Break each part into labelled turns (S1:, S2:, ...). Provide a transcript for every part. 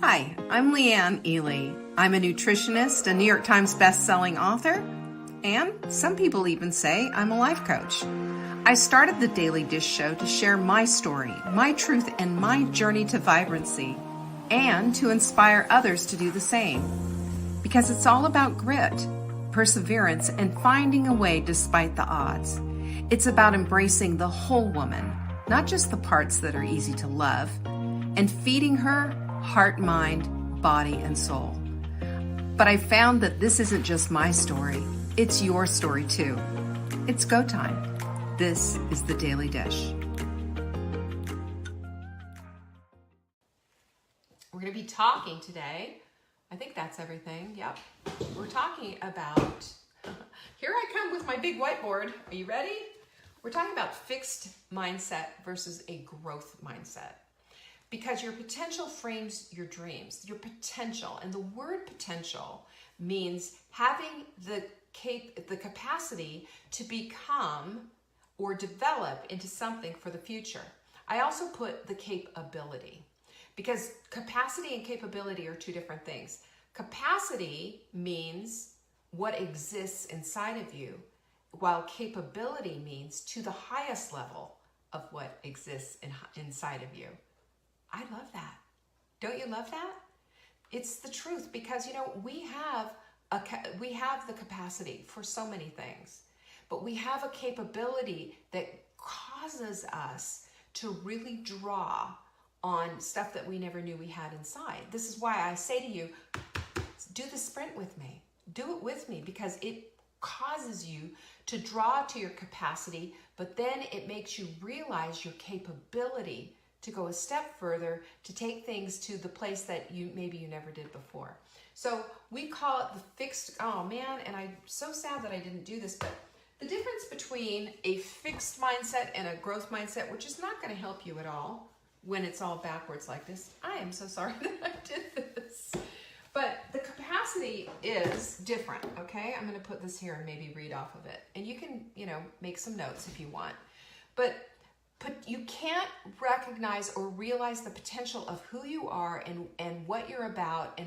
S1: Hi, I'm Leanne Ely. I'm a nutritionist, a New York Times best-selling author, and some people even say I'm a life coach. I started the Daily Dish Show to share my story, my truth, and my journey to vibrancy, and to inspire others to do the same. Because it's all about grit, perseverance, and finding a way despite the odds. It's about embracing the whole woman, not just the parts that are easy to love, and feeding her heart, mind, body, and soul. But I found that this isn't just my story, it's your story too. It's go time. This is the Daily Dish. We're going to be talking today. I think that's everything. Yep. We're talking about, here I come with my big whiteboard. Are you ready? We're talking about fixed mindset versus a growth mindset. Because your potential frames your dreams, your potential. And the word potential means having the capacity to become or develop into something for the future. I also put the capability, because capacity and capability are two different things. Capacity means what exists inside of you, while capability means to the highest level of what exists inside of you. I love that. Don't you love that? It's the truth, because we have the capacity for so many things, but we have a capability that causes us to really draw on stuff that we never knew we had inside. This is why I say to you, do the sprint with me. Do it with me, because it causes you to draw to your capacity, but then it makes you realize your capability to go a step further, to take things to the place that maybe you never did before. So we call it the fixed, oh man, and I'm so sad that I didn't do this, but the difference between a fixed mindset and a growth mindset, which is not going to help you at all when it's all backwards like this. I am so sorry that I did this. But the capacity is different, okay? I'm going to put this here and maybe read off of it. And you can, make some notes if you want. But you can't recognize or realize the potential of who you are and what you're about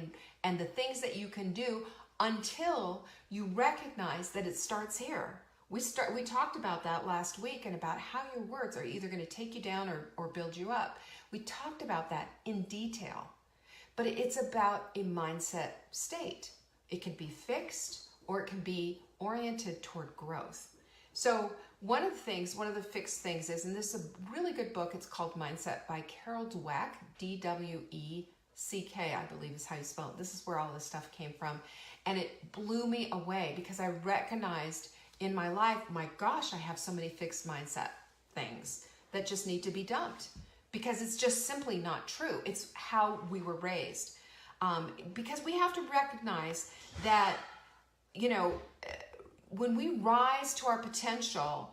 S1: and the things that you can do until you recognize that it starts here. We talked about that last week, and about how your words are either going to take you down or build you up. We talked about that in detail. But it's about a mindset state. It can be fixed or it can be oriented toward growth. So one of the fixed things is, and this is a really good book, it's called Mindset by Carol Dweck, D-W-E-C-K, I believe is how you spell it. This is where all this stuff came from. And it blew me away, because I recognized in my life, my gosh, I have so many fixed mindset things that just need to be dumped, because it's just simply not true. It's how we were raised. Because we have to recognize that, when we rise to our potential,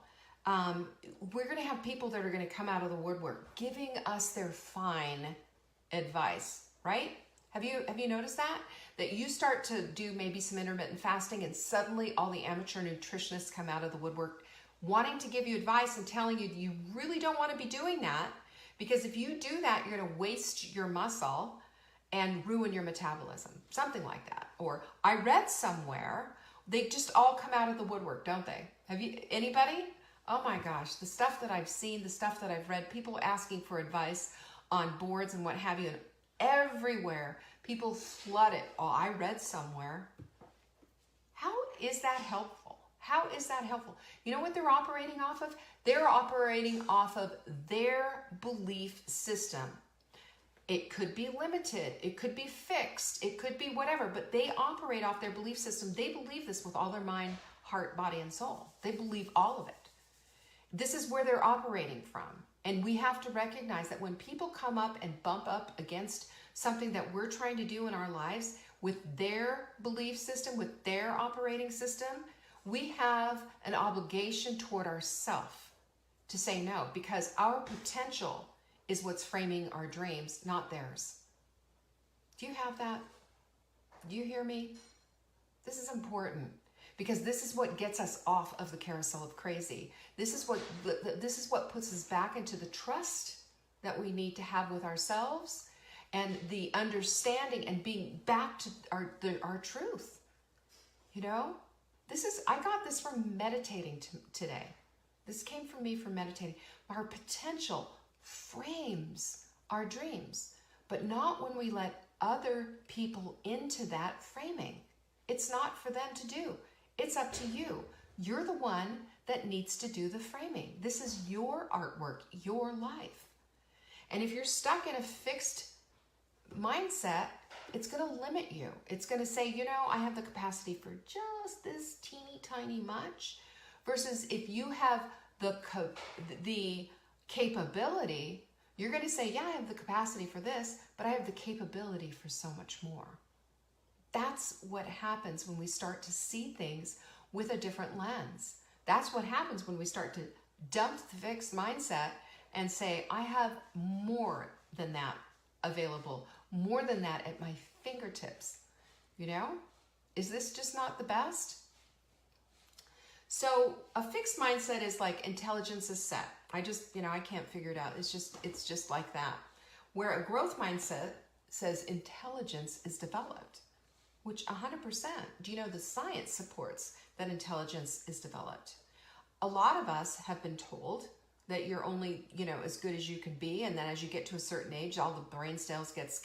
S1: we're going to have people that are going to come out of the woodwork giving us their fine advice, right? Have you noticed that? That you start to do maybe some intermittent fasting, and suddenly all the amateur nutritionists come out of the woodwork wanting to give you advice and telling you you really don't want to be doing that, because if you do that, you're going to waste your muscle and ruin your metabolism, something like that. Or I read somewhere, they just all come out of the woodwork, don't they? Have you, anybody? Oh my gosh, the stuff that I've seen, the stuff that I've read, people asking for advice on boards and what have you, and everywhere, people flood it. Oh, I read somewhere. How is that helpful? How is that helpful? You know what they're operating off of? They're operating off of their belief system. It could be limited, it could be fixed, it could be whatever, but they operate off their belief system. They believe this with all their mind, heart, body, and soul. They believe all of it. This is where they're operating from. And we have to recognize that when people come up and bump up against something that we're trying to do in our lives with their belief system, with their operating system, we have an obligation toward ourselves to say no, because our potential is what's framing our dreams, not theirs. Do you have that? Do you hear me? This is important, because this is what gets us off of the carousel of crazy. This is what puts us back into the trust that we need to have with ourselves and the understanding and being back to our truth. You know, I got this from meditating today. This came from me from meditating. Our potential frames our dreams, but not when we let other people into that framing. It's not for them to do. It's up to you. You're the one that needs to do the framing. This is your artwork, your life. And if you're stuck in a fixed mindset, it's going to limit you. It's going to say, you know, I have the capacity for just this teeny tiny much, versus if you have the capability, you're going to say, yeah, I have the capacity for this, but I have the capability for so much more. That's what happens when we start to see things with a different lens. That's what happens when we start to dump the fixed mindset and say, I have more than that available, more than that at my fingertips. You know, is this just not the best? So a fixed mindset is like intelligence is set. I can't figure it out. It's just like that. Where a growth mindset says intelligence is developed, which 100%, do you know the science supports that intelligence is developed? A lot of us have been told that you're only, as good as you can be. And then as you get to a certain age, all the brain cells get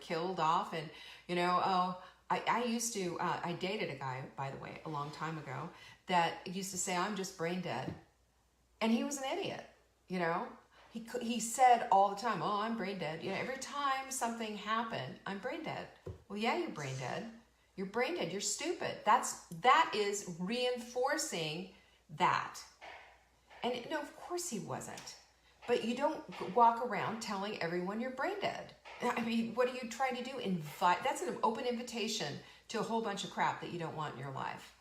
S1: killed off. And, I dated a guy, by the way, a long time ago that used to say, I'm just brain dead. And he was an idiot, He said all the time, oh, I'm brain dead. Every time something happened, I'm brain dead. Well, yeah, you're brain dead. You're brain dead. You're stupid. That is reinforcing that. And no, of course he wasn't. But you don't walk around telling everyone you're brain dead. I mean, what are you trying to do? That's an open invitation to a whole bunch of crap that you don't want in your life.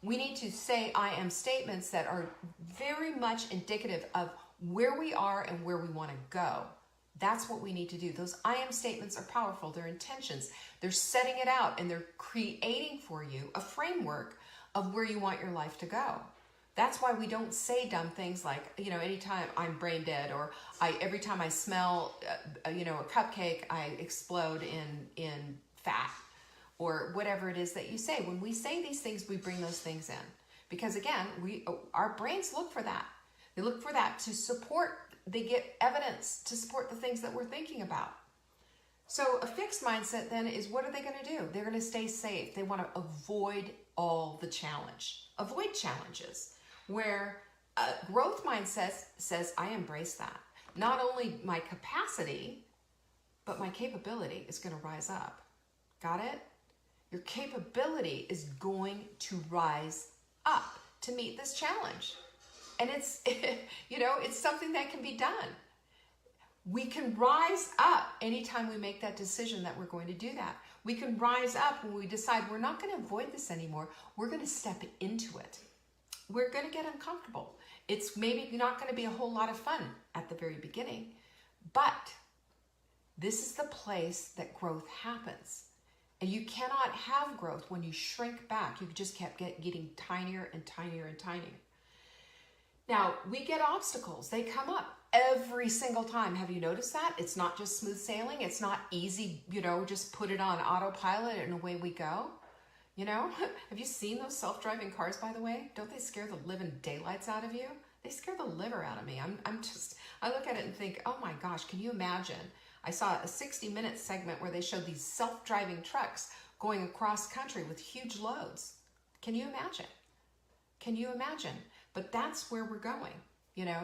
S1: We need to say I am statements that are very much indicative of where we are and where we want to go. That's what we need to do. Those I am statements are powerful. They're intentions. They're setting it out and they're creating for you a framework of where you want your life to go. That's why we don't say dumb things like, anytime I'm brain dead, or every time I smell, a cupcake, I explode in fat, or whatever it is that you say. When we say these things, we bring those things in. Because again, our brains look for that. They look for that to support, they get evidence to support the things that we're thinking about. So a fixed mindset then is, what are they going to do? They're going to stay safe. They want to avoid all the challenge. Avoid challenges. Where a growth mindset says, I embrace that. Not only my capacity, but my capability is going to rise up. Got it? Your capability is going to rise up to meet this challenge. And it's, it's something that can be done. We can rise up anytime we make that decision that we're going to do that. We can rise up when we decide we're not going to avoid this anymore. We're going to step into it. We're going to get uncomfortable. It's maybe not going to be a whole lot of fun at the very beginning, but this is the place that growth happens. And you cannot have growth when you shrink back. You just kept getting tinier and tinier and tinier. Now, we get obstacles. They come up every single time. Have you noticed that? It's not just smooth sailing. It's not easy, just put it on autopilot and away we go. Have you seen those self-driving cars, by the way? Don't they scare the living daylights out of you? They scare the liver out of me. I look at it and think, oh my gosh, can you imagine? I saw a 60-minute segment where they showed these self-driving trucks going across country with huge loads. Can you imagine? Can you imagine? But that's where we're going.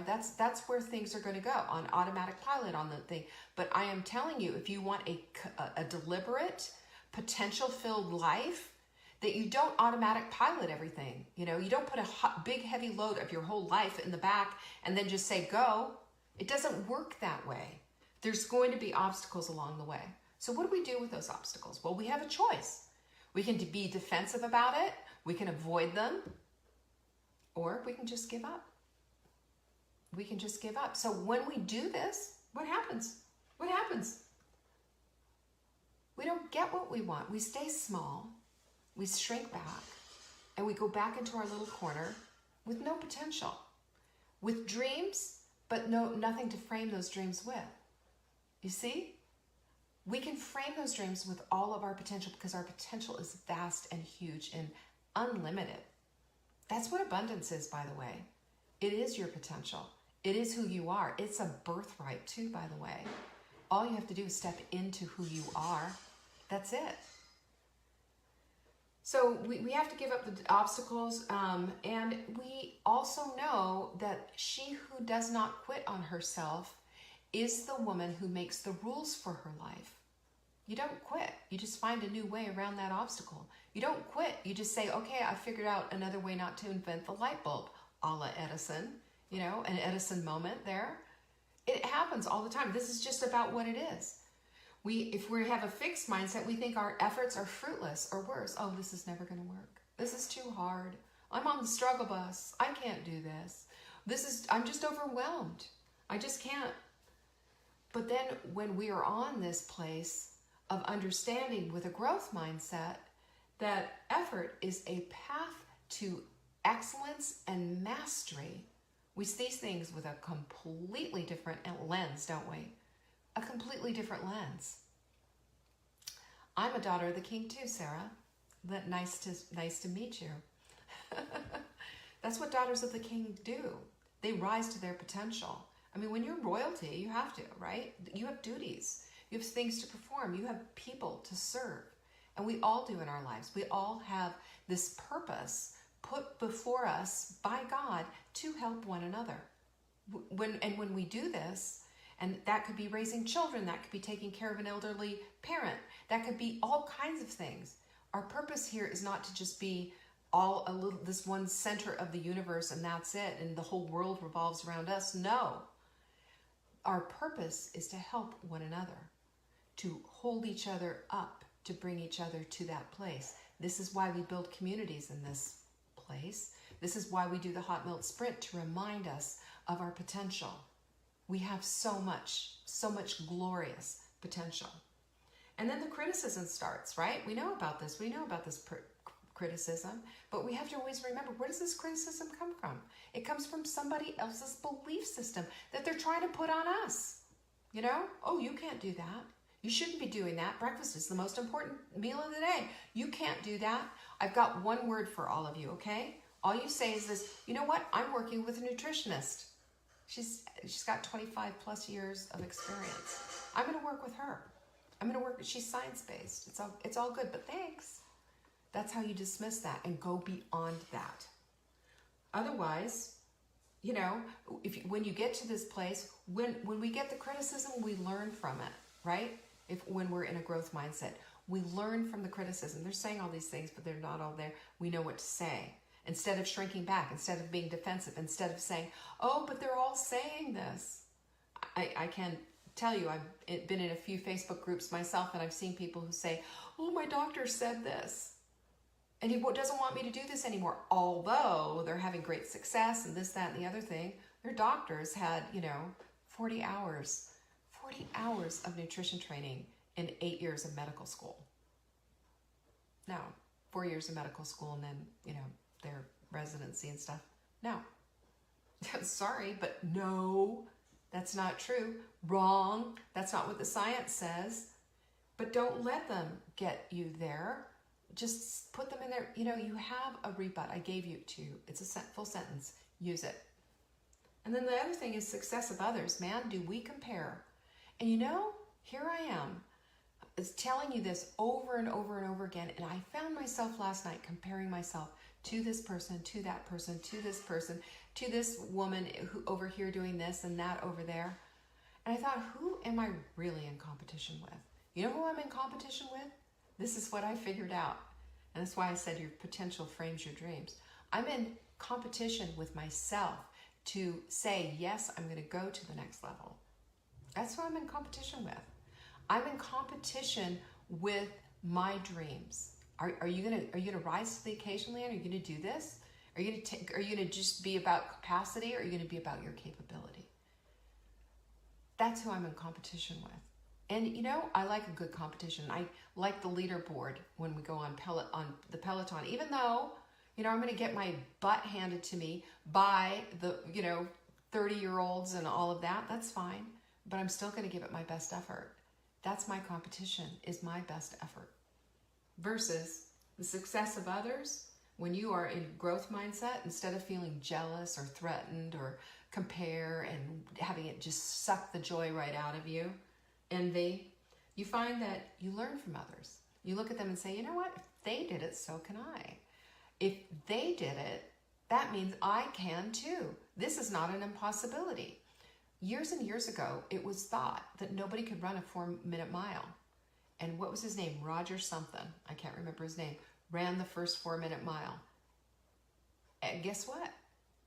S1: That's where things are going to go, on automatic pilot on the thing. But I am telling you, if you want a deliberate, potential-filled life, that you don't automatic pilot everything. You don't put a big heavy load of your whole life in the back and then just say go. It doesn't work that way. There's going to be obstacles along the way. So what do we do with those obstacles? Well, we have a choice. We can be defensive about it. We can avoid them. Or we can just give up. We can just give up. So when we do this, what happens? What happens? We don't get what we want. We stay small. We shrink back, and we go back into our little corner with no potential, with dreams, but nothing to frame those dreams with. You see? We can frame those dreams with all of our potential because our potential is vast and huge and unlimited. That's what abundance is, by the way. It is your potential. It is who you are. It's a birthright too, by the way. All you have to do is step into who you are. That's it. So we have to give up the obstacles, and we also know that she who does not quit on herself is the woman who makes the rules for her life. You don't quit. You just find a new way around that obstacle. You don't quit. You just say, okay, I figured out another way not to invent the light bulb, a la Edison, you know, an Edison moment there. It happens all the time. This is just about what it is. If we have a fixed mindset, we think our efforts are fruitless, or worse, oh, this is never going to work. This is too hard. I'm on the struggle bus. I can't do this. I'm just overwhelmed. I just can't. But then when we are on this place of understanding with a growth mindset that effort is a path to excellence and mastery, we see things with a completely different lens, don't we? A completely different lens. I'm a daughter of the king too, Sarah. Nice to meet you. That's what daughters of the king do. They rise to their potential. I mean, when you're royalty, you have to, right? You have duties. You have things to perform. You have people to serve. And we all do in our lives. We all have this purpose put before us by God to help one another. When we do this, and that could be raising children, that could be taking care of an elderly parent, that could be all kinds of things. Our purpose here is not to just be this one center of the universe and that's it, and the whole world revolves around us. No. Our purpose is to help one another, to hold each other up, to bring each other to that place. This is why we build communities in this place. This is why we do the Hot Melt Sprint, to remind us of our potential. We have so much glorious potential. And then the criticism starts, right? We know about this. We know about this criticism, but we have to always remember, where does this criticism come from? It comes from somebody else's belief system that they're trying to put on us. You know, oh, you can't do that. You shouldn't be doing that. Breakfast is the most important meal of the day. You can't do that. I've got one word for all of you, okay? All you say is this, you know what? I'm working with a nutritionist. She's got 25 plus years of experience. I'm going to work with her. She's science-based. It's all good, but thanks. That's how you dismiss that and go beyond that. Otherwise, you know, when you get to this place, when we get the criticism, we learn from it, right? When we're in a growth mindset, we learn from the criticism. They're saying all these things, but they're not all there. We know what to say. Instead of shrinking back, instead of being defensive, instead of saying, oh, but they're all saying this. I can tell you, I've been in a few Facebook groups myself, and I've seen people who say, oh, my doctor said this. And he doesn't want me to do this anymore. Although they're having great success and this, that, and the other thing. Their doctors had, 40 hours of nutrition training in 8 years of medical school. No, 4 years of medical school and then, their residency and stuff. No. Sorry, but no, that's not true. Wrong. That's not what the science says. But don't let them get you there. Just put them in there. You have a rebut. I gave you to you. It's a full sentence. Use it. And then the other thing is success of others. Man, do we compare. And here I am is telling you this over and over and over again. And I found myself last night comparing myself to this person, to that person, to this person, to this woman who over here doing this and that over there. And I thought, who am I really in competition with? You know who I'm in competition with? This is what I figured out. And that's why I said your potential frames your dreams. I'm in competition with myself to say, yes, I'm going to go to the next level. That's who I'm in competition with. I'm in competition with my dreams. Are you gonna rise to the occasion, Leanne? Are you gonna do this? Are you gonna just be about capacity, or are you gonna be about your capability? That's who I'm in competition with. And I like a good competition. I like the leaderboard when we go on the Peloton, even though I'm gonna get my butt handed to me by the 30-year-olds and all of that. That's fine, but I'm still gonna give it my best effort That's my competition, is my best effort. Versus the success of others, when you are in growth mindset, instead of feeling jealous or threatened or compare and having it just suck the joy right out of you, envy, you find that you learn from others. You look at them and say, you know what? If they did it, so can I. If they did it, that means I can too. This is not an impossibility. Years and years ago, it was thought that nobody could run a 4-minute mile. And what was his name? Roger something. I can't remember his name. Ran the first 4-minute mile. And guess what?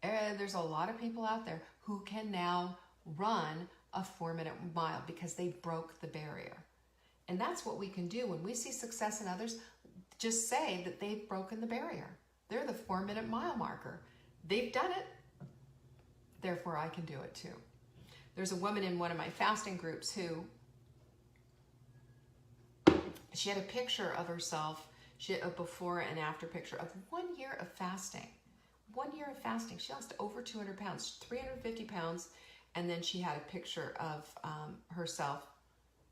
S1: There's a lot of people out there who can now run a 4-minute mile because they broke the barrier. And that's what we can do when we see success in others. Just say that they've broken the barrier. They're the 4-minute mile marker. They've done it. Therefore, I can do it too. There's a woman in one of my fasting groups who, she had a picture of herself, she had a before and after picture of 1 year of fasting. 1 year of fasting. She lost over 200 pounds, 350 pounds. And then she had a picture of herself.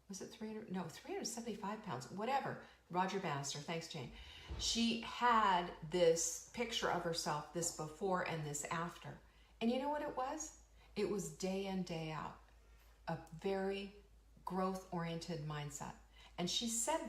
S1: Was it 300? No, 375 pounds, whatever. Roger Bannister. Thanks, Jane. She had this picture of herself, this before and this after. And you know what it was? It was day in, day out. A very growth-oriented mindset. And she said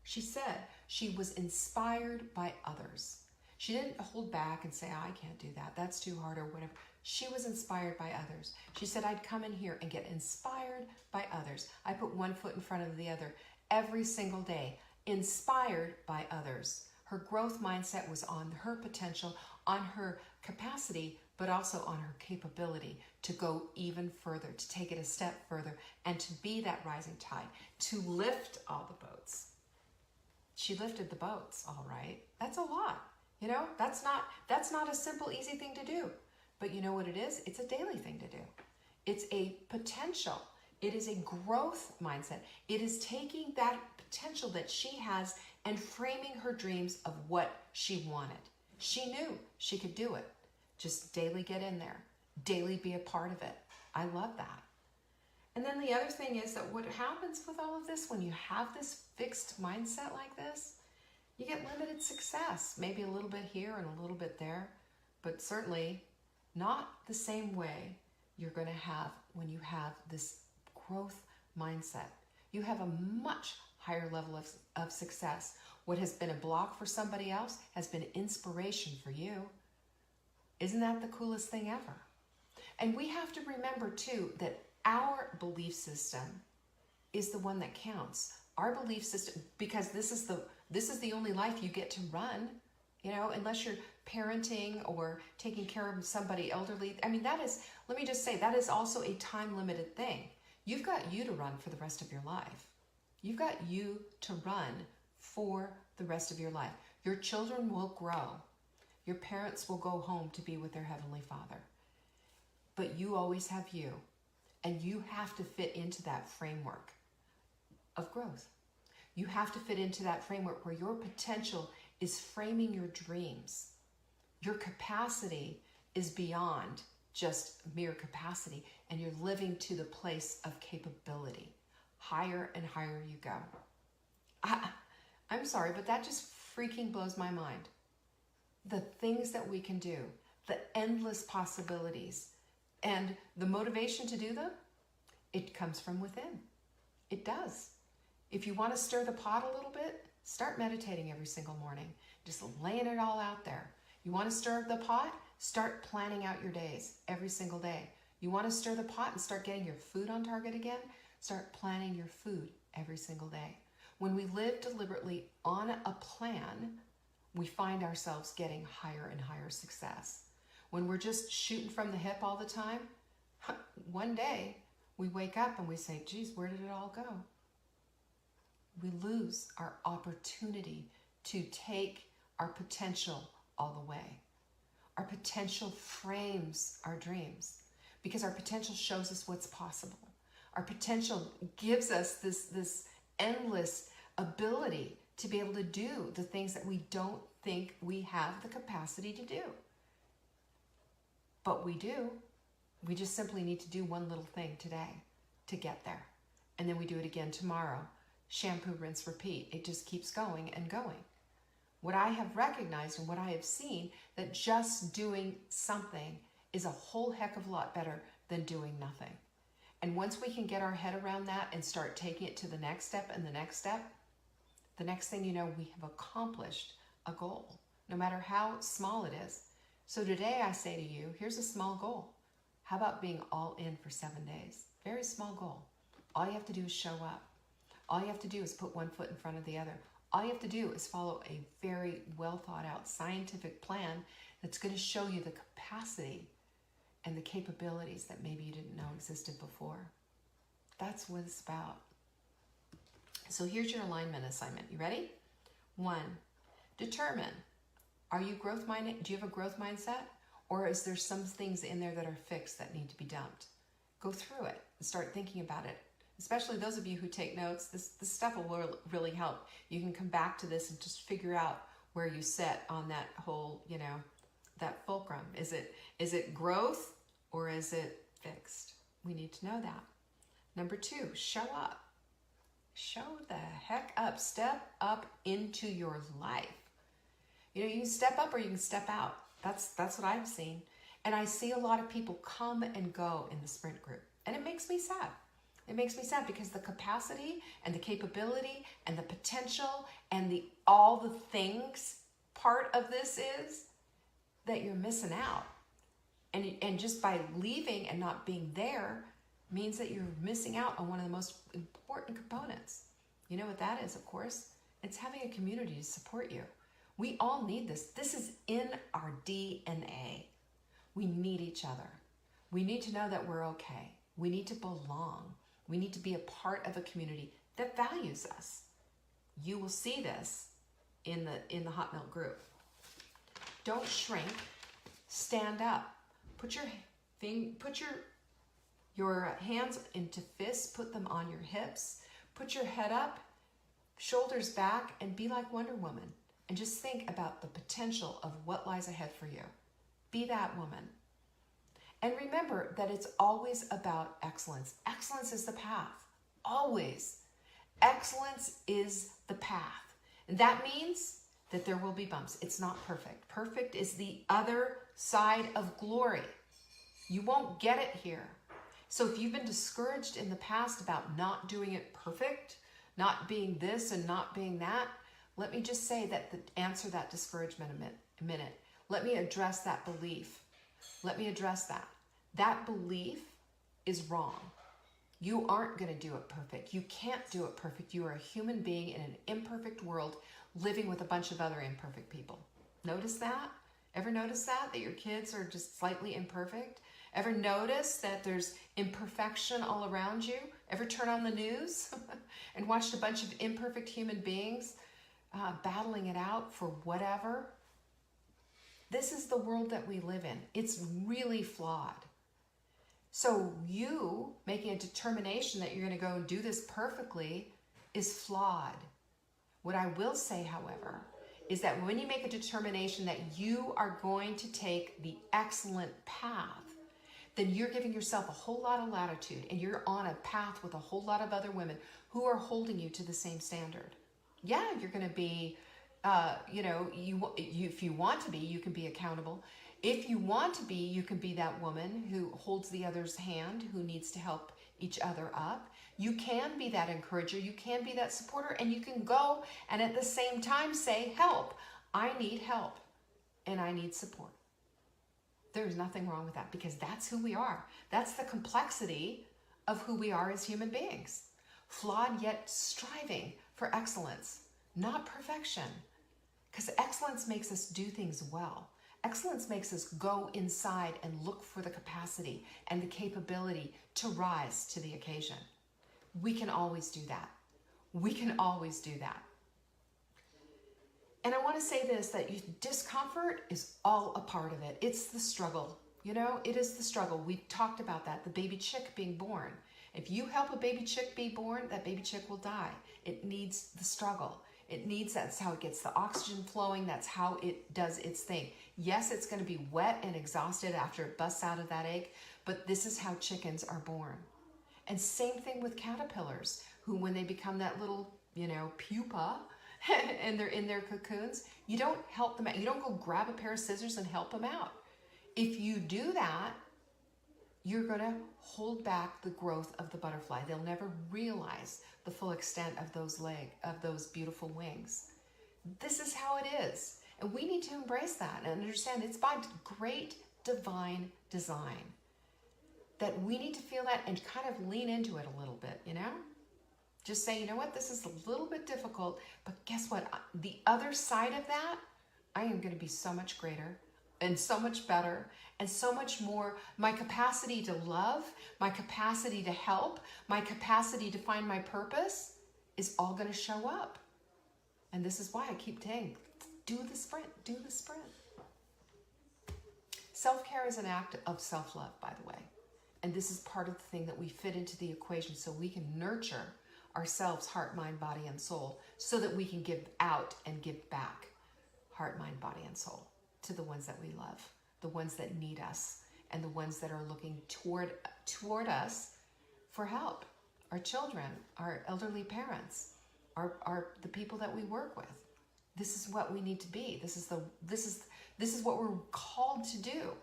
S1: she said she was inspired by others. She didn't hold back and say, I can't do that. That's too hard or whatever. She was inspired by others. She said, I'd come in here and get inspired by others. I put one foot in front of the other every single day, inspired by others. Her growth mindset was on her potential, on her capacity, but also on her capability to go even further, to take it a step further, and to be that rising tide, to lift all the boats. She lifted the boats, all right. That's a lot. You know, that's not a simple, easy thing to do. But you know what it is? It's a daily thing to do. It's a potential. It is a growth mindset. It is taking that potential that she has and framing her dreams of what she wanted. She knew she could do it. Just daily get in there. Daily be a part of it. I love that. And then the other thing is that what happens with all of this, when you have this fixed mindset like this, you get limited success. Maybe a little bit here and a little bit there, but certainly not the same way you're going to have when you have this growth mindset. You have a much higher level of success. What has been a block for somebody else has been inspiration for you. Isn't that the coolest thing ever? And we have to remember too that our belief system is the one that counts. Our belief system, because this is the only life you get to run, you know, unless you're parenting or taking care of somebody elderly. I mean, let me just say, that is also a time-limited thing. You've got you to run for the rest of your life. You've got you to run for the rest of your life. Your children will grow. Your parents will go home to be with their Heavenly Father. But you always have you. And you have to fit into that framework of growth. You have to fit into that framework where your potential is framing your dreams. Your capacity is beyond just mere capacity, and you're living to the place of capability. Higher and higher you go. I'm sorry, but that just freaking blows my mind. The things that we can do, the endless possibilities, and the motivation to do them, it comes from within. It does. If you want to stir the pot a little bit, start meditating every single morning. Just laying it all out there. You want to stir the pot? Start planning out your days every single day. You want to stir the pot and start getting your food on target again? Start planning your food every single day. When we live deliberately on a plan, we find ourselves getting higher and higher success. When we're just shooting from the hip all the time, one day we wake up and we say, geez, where did it all go? We lose our opportunity to take our potential all the way. Our potential frames our dreams because our potential shows us what's possible. Our potential gives us this endless ability to be able to do the things that we don't think we have the capacity to do. But we do. We just simply need to do one little thing today to get there. And then we do it again tomorrow. Shampoo, rinse, repeat. It just keeps going and going. What I have recognized and what I have seen, that just doing something is a whole heck of a lot better than doing nothing. And once we can get our head around that and start taking it to the next step and the next step, the next thing you know, we have accomplished a goal, no matter how small it is. So today I say to you, here's a small goal. How about being all in for 7 days? Very small goal. All you have to do is show up. All you have to do is put one foot in front of the other. All you have to do is follow a very well thought out scientific plan that's going to show you the capacity and the capabilities that maybe you didn't know existed before. That's what it's about. So here's your alignment assignment. You ready? 1, determine, are you growth minded? Do you have a growth mindset? Or is there some things in there that are fixed that need to be dumped? Go through it and start thinking about it. Especially those of you who take notes, this stuff will really help. You can come back to this and just figure out where you sit on that whole, that fulcrum. Is it growth or is it fixed? We need to know that. Number 2, show up. Show the heck up. Step up into your life. You can step up or you can step out. That's what I've seen. And I see a lot of people come and go in the sprint group. And it makes me sad. It makes me sad because the capacity and the capability and the potential and all the things part of this is that you're missing out. And just by leaving and not being there means that you're missing out on one of the most important components. You know what that is, of course? It's having a community to support you. We all need this. This is in our DNA. We need each other. We need to know that we're okay. We need to belong. We need to be a part of a community that values us. You will see this in the Hot Milk group. Don't shrink. Stand up. Put your hands into fists. Put them on your hips. Put your head up, shoulders back, and be like Wonder Woman. And just think about the potential of what lies ahead for you. Be that woman. And remember that it's always about excellence. Excellence is the path. Always. Excellence is the path. And that means that there will be bumps. It's not perfect. Perfect is the other side of glory. You won't get it here. So if you've been discouraged in the past about not doing it perfect, not being this and not being that, let me just say that answer that discouragement a minute. Let me address that belief. Let me address that. That belief is wrong. You aren't going to do it perfect. You can't do it perfect. You are a human being in an imperfect world living with a bunch of other imperfect people. Notice that? Ever notice that your kids are just slightly imperfect? Ever notice that there's imperfection all around you? Ever turn on the news and watched a bunch of imperfect human beings battling it out for whatever? This is the world that we live in. It's really flawed. So you making a determination that you're going to go and do this perfectly is flawed. What I will say, however, is that when you make a determination that you are going to take the excellent path, then you're giving yourself a whole lot of latitude and you're on a path with a whole lot of other women who are holding you to the same standard. Yeah, you're going to be, if you want to be, you can be accountable. If you want to be, you can be that woman who holds the other's hand, who needs to help each other up. You can be that encourager. You can be that supporter, and you can go and at the same time say, help. I need help and I need support. There's nothing wrong with that because that's who we are. That's the complexity of who we are as human beings. Flawed yet striving for excellence, not perfection. Because excellence makes us do things well. Excellence makes us go inside and look for the capacity and the capability to rise to the occasion. We can always do that. We can always do that. And I want to say this, that discomfort is all a part of it. It's the struggle. It is the struggle. We talked about that, the baby chick being born. If you help a baby chick be born, that baby chick will die. It needs the struggle. That's how it gets the oxygen flowing. That's how it does its thing. Yes, it's going to be wet and exhausted after it busts out of that egg, but this is how chickens are born. And same thing with caterpillars, who when they become that little, pupa, and they're in their cocoons, you don't help them out. You don't go grab a pair of scissors and help them out. If you do that, you're going to hold back the growth of the butterfly. They'll never realize the full extent of those beautiful wings. This is how it is. And we need to embrace that and understand it's by great divine design that we need to feel that and kind of lean into it a little bit, Just say, you know what, this is a little bit difficult, but guess what? The other side of that, I am going to be so much greater and so much better and so much more. My capacity to love, my capacity to help, my capacity to find my purpose is all going to show up. And this is why I keep saying, do the sprint, do the sprint. Self-care is an act of self-love, by the way. And this is part of the thing that we fit into the equation so we can nurture ourselves, heart, mind, body, and soul, so that we can give out and give back heart, mind, body, and soul to the ones that we love, the ones that need us, and the ones that are looking toward us for help. Our children, our elderly parents, the people that we work with. This is what we need to be. This is what we're called to do.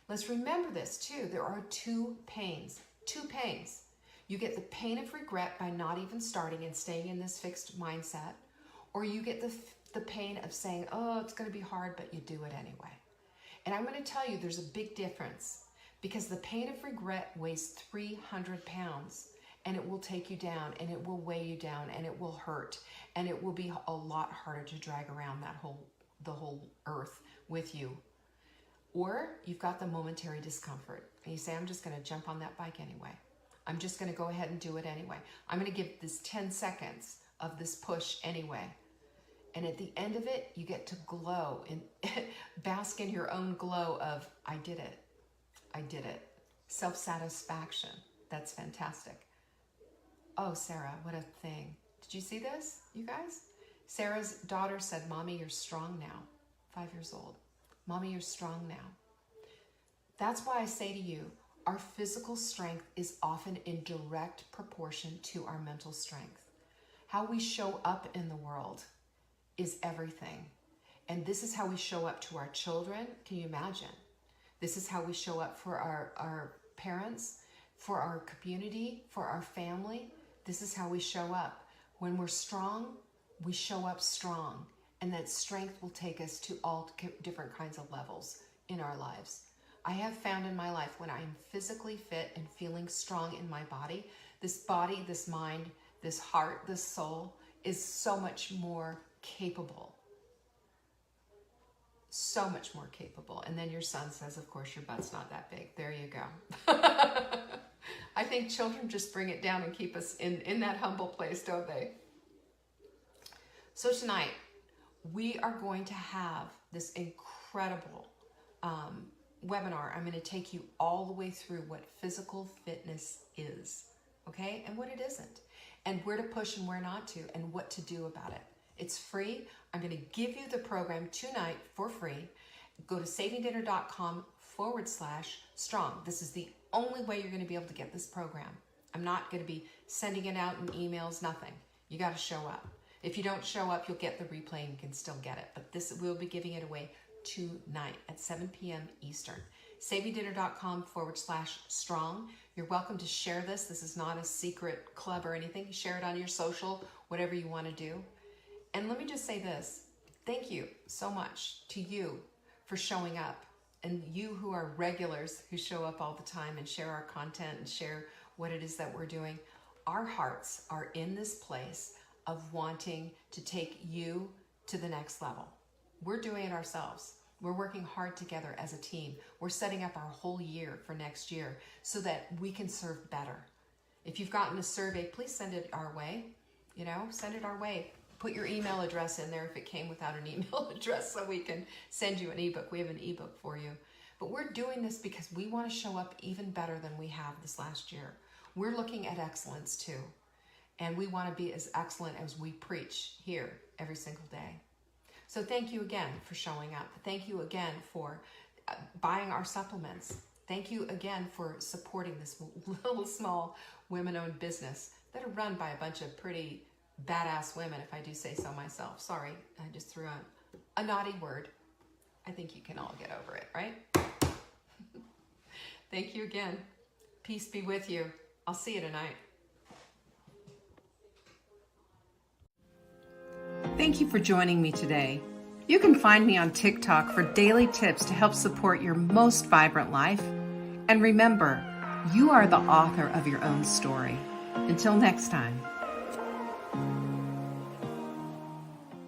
S1: Let's remember this too. There are two pains. You get the pain of regret by not even starting and staying in this fixed mindset, or you get the pain of saying, oh, it's going to be hard, but you do it anyway. And I'm going to tell you there's a big difference, because the pain of regret weighs 300 pounds, and it will take you down, and it will weigh you down, and it will hurt, and it will be a lot harder to drag around the whole earth with you. Or you've got the momentary discomfort, and you say, I'm just going to jump on that bike anyway. I'm just going to go ahead and do it anyway. I'm going to give this 10 seconds of this push anyway. And at the end of it, you get to glow and bask in your own glow of, I did it. I did it. Self-satisfaction. That's fantastic. Oh, Sarah, what a thing. Did you see this, you guys? Sarah's daughter said, Mommy, you're strong now. 5 years old. Mommy, you're strong now. That's why I say to you, our physical strength is often in direct proportion to our mental strength. How we show up in the world is everything. And this is how we show up to our children. Can you imagine? This is how we show up for our parents, for our community, for our family. This is how we show up. When we're strong, we show up strong. And that strength will take us to all different kinds of levels in our lives. I have found in my life when I'm physically fit and feeling strong in my body, this mind, this heart, this soul is so much more capable. So much more capable. And then your son says, of course, your butt's not that big. There you go. I think children just bring it down and keep us in that humble place, don't they? So tonight, we are going to have this incredible webinar. I'm going to take you all the way through what physical fitness is, okay? And what it isn't. And where to push and where not to, and what to do about it. It's free. I'm going to give you the program tonight for free. Go to savingdinner.com/strong. This is the only way you're going to be able to get this program. I'm not going to be sending it out in emails, nothing. You got to show up. If you don't show up, you'll get the replay and you can still get it. But we'll be giving it away tonight at 7 p.m. Eastern. savingdinner.com/strong. You're welcome to share this. This is not a secret club or anything. Share it on your social, whatever you want to do. And let me just say this. Thank you so much to you for showing up, and you who are regulars who show up all the time and share our content and share what it is that we're doing. Our hearts are in this place of wanting to take you to the next level. We're doing it ourselves. We're working hard together as a team. We're setting up our whole year for next year so that we can serve better. If you've gotten a survey, please send it our way. Send it our way. Put your email address in there if it came without an email address so we can send you an ebook. We have an ebook for you. But we're doing this because we want to show up even better than we have this last year. We're looking at excellence too. And we want to be as excellent as we preach here every single day. So thank you again for showing up. Thank you again for buying our supplements. Thank you again for supporting this little small women-owned business that are run by a bunch of pretty badass women, if I do say so myself. Sorry, I just threw out a naughty word. I think you can all get over it, right? Thank you again. Peace be with you. I'll see you tonight. Thank you for joining me today. You can find me on TikTok for daily tips to help support your most vibrant life. And remember, you are the author of your own story. Until next time.